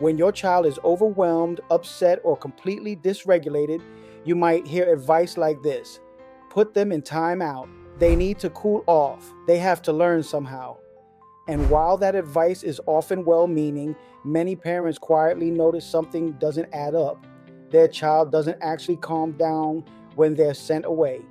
When your child is overwhelmed, upset, or completely dysregulated, you might hear advice like this: put them in timeout. They need to cool off. They have to learn somehow. And while that advice is often well-meaning, many parents quietly notice something doesn't add up. Their child doesn't actually calm down when they're sent away.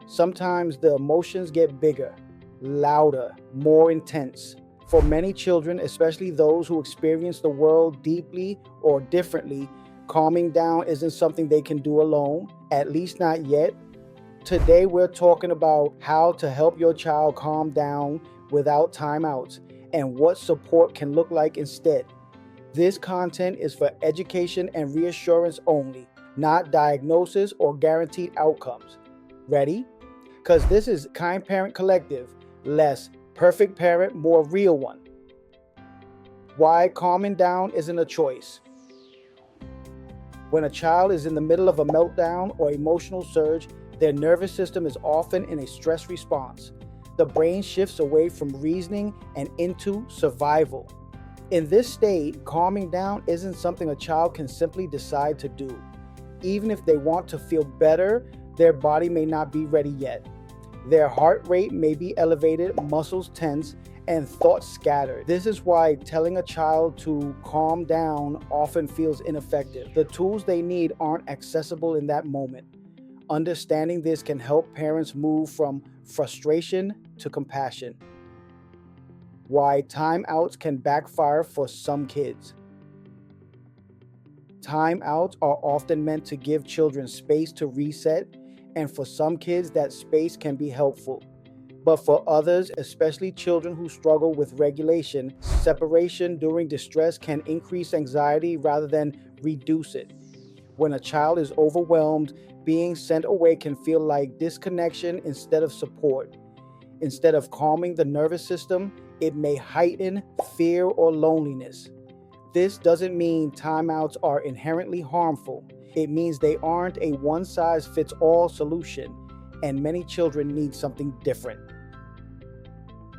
Sometimes the emotions get bigger, louder, more intense. For many children, especially those who experience the world deeply or differently, calming down isn't something they can do alone, at least not yet. Today, we're talking about how to help your child calm down without timeouts and what support can look like instead. This content is for education and reassurance only, not diagnosis or guaranteed outcomes. Ready? Because this is Kind Parent Collective, less perfect parent, more real one. Why calming down isn't a choice. When a child is in the middle of a meltdown or emotional surge, their nervous system is often in a stress response. The brain shifts away from reasoning and into survival. In this state, calming down isn't something a child can simply decide to do. Even if they want to feel better, their body may not be ready yet. Their heart rate may be elevated, muscles tense, and thoughts scattered. This is why telling a child to calm down often feels ineffective. The tools they need aren't accessible in that moment. Understanding this can help parents move from frustration to compassion. Why timeouts can backfire for some kids. Timeouts are often meant to give children space to reset, and for some kids that space can be helpful. But for others, especially children who struggle with regulation, separation during distress can increase anxiety rather than reduce it. When a child is overwhelmed, being sent away can feel like disconnection instead of support. Instead of calming the nervous system, it may heighten fear or loneliness. This doesn't mean timeouts are inherently harmful. It means they aren't a one-size-fits-all solution, and many children need something different.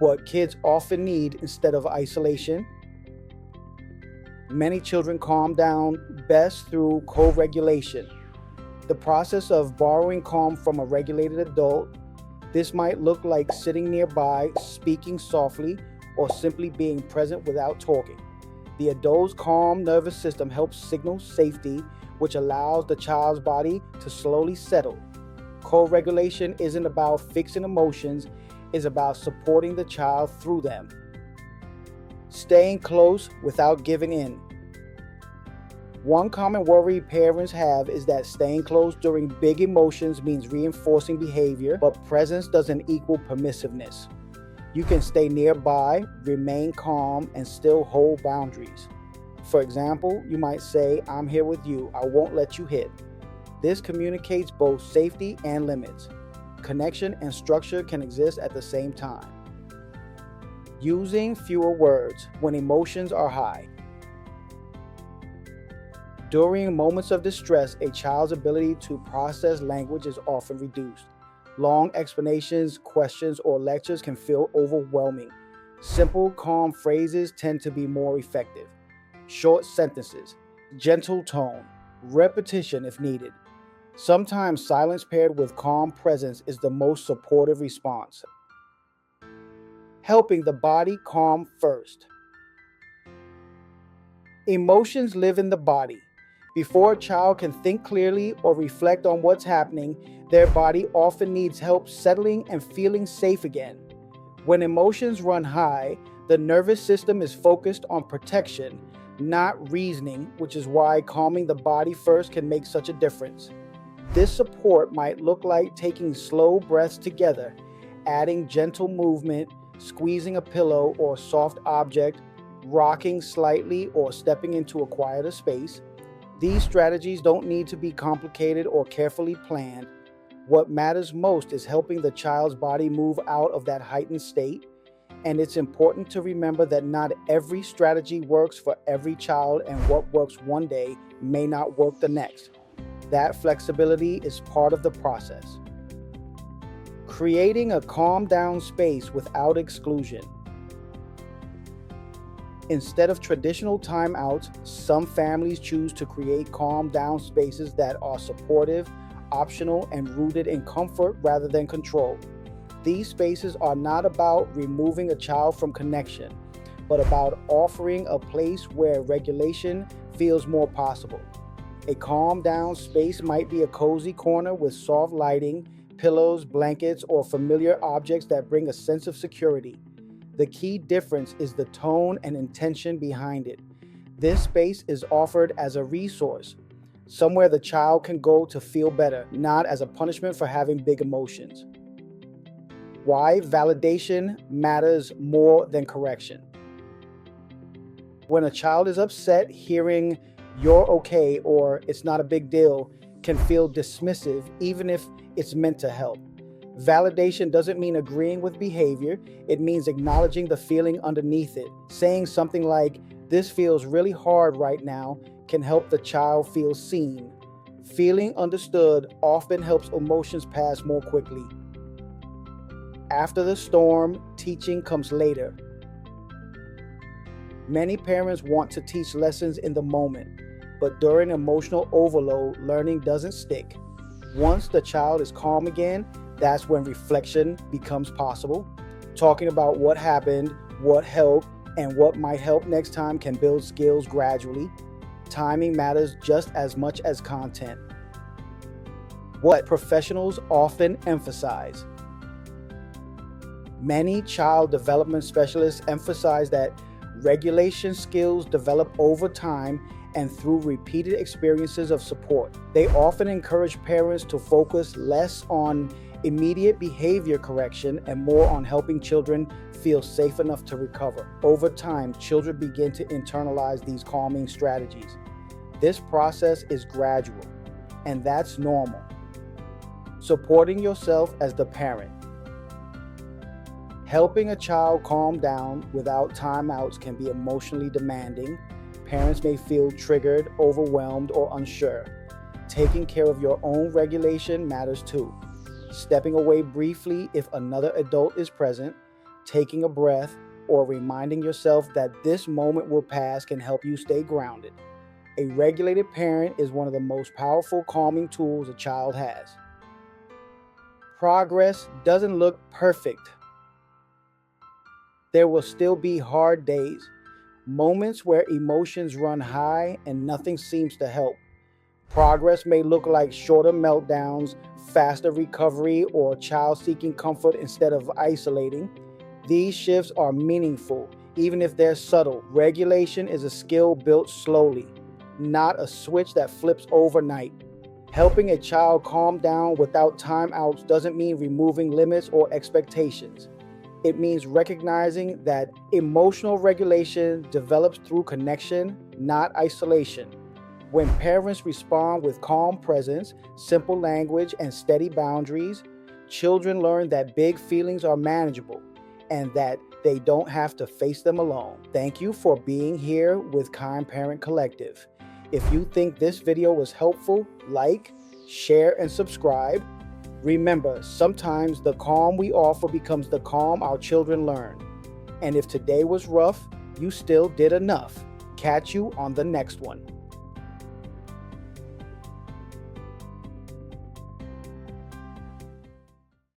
What kids often need instead of isolation. Many children calm down best through co-regulation, the process of borrowing calm from a regulated adult. This might look like sitting nearby, speaking softly, or simply being present without talking. The adult's calm nervous system helps signal safety, which allows the child's body to slowly settle. Co-regulation isn't about fixing emotions, it's about supporting the child through them. Staying close without giving in. One common worry parents have is that staying close during big emotions means reinforcing behavior, but presence doesn't equal permissiveness. You can stay nearby, remain calm, and still hold boundaries. For example, you might say, "I'm here with you, I won't let you hit." This communicates both safety and limits. Connection and structure can exist at the same time. Using fewer words when emotions are high. During moments of distress, a child's ability to process language is often reduced. Long explanations, questions, or lectures can feel overwhelming. Simple, calm phrases tend to be more effective. Short sentences, gentle tone, repetition if needed. Sometimes silence paired with calm presence is the most supportive response. Helping the body calm first. Emotions live in the body. Before a child can think clearly or reflect on what's happening, their body often needs help settling and feeling safe again. When emotions run high, the nervous system is focused on protection, not reasoning, which is why calming the body first can make such a difference. This support might look like taking slow breaths together, adding gentle movement, squeezing a pillow or soft object, rocking slightly, or stepping into a quieter space. These strategies don't need to be complicated or carefully planned. What matters most is helping the child's body move out of that heightened state. And it's important to remember that not every strategy works for every child, and what works one day may not work the next. That flexibility is part of the process. Creating a calm down space without exclusion. Instead of traditional timeouts, some families choose to create calm down spaces that are supportive, optional, and rooted in comfort rather than control. These spaces are not about removing a child from connection, but about offering a place where regulation feels more possible. A calm down space might be a cozy corner with soft lighting, pillows, blankets, or familiar objects that bring a sense of security. The key difference is the tone and intention behind it. This space is offered as a resource, somewhere the child can go to feel better, not as a punishment for having big emotions. Why validation matters more than correction. When a child is upset, hearing "you're okay" or "it's not a big deal" can feel dismissive, even if it's meant to help. Validation doesn't mean agreeing with behavior, it means acknowledging the feeling underneath it. Saying something like, "this feels really hard right now," can help the child feel seen. Feeling understood often helps emotions pass more quickly. After the storm, teaching comes later. Many parents want to teach lessons in the moment, but during emotional overload, learning doesn't stick. Once the child is calm again, that's when reflection becomes possible. Talking about what happened, what helped, and what might help next time can build skills gradually. Timing matters just as much as content. What professionals often emphasize. Many child development specialists emphasize that regulation skills develop over time and through repeated experiences of support. They often encourage parents to focus less on immediate behavior correction and more on helping children feel safe enough to recover. Over time, children begin to internalize these calming strategies. This process is gradual, and that's normal. Supporting yourself as the parent. Helping a child calm down without timeouts can be emotionally demanding. Parents may feel triggered, overwhelmed, or unsure. Taking care of your own regulation matters too. Stepping away briefly if another adult is present, taking a breath, or reminding yourself that this moment will pass can help you stay grounded. A regulated parent is one of the most powerful calming tools a child has. Progress doesn't look perfect. There will still be hard days, moments where emotions run high and nothing seems to help. Progress may look like shorter meltdowns, faster recovery, or a child seeking comfort instead of isolating. These shifts are meaningful, even if they're subtle. Regulation is a skill built slowly, not a switch that flips overnight. Helping a child calm down without timeouts doesn't mean removing limits or expectations. It means recognizing that emotional regulation develops through connection, not isolation. When parents respond with calm presence, simple language, and steady boundaries, children learn that big feelings are manageable and that they don't have to face them alone. Thank you for being here with Kind Parent Collective. If you think this video was helpful, like, share, and subscribe. Remember, sometimes the calm we offer becomes the calm our children learn. And if today was rough, you still did enough. Catch you on the next one.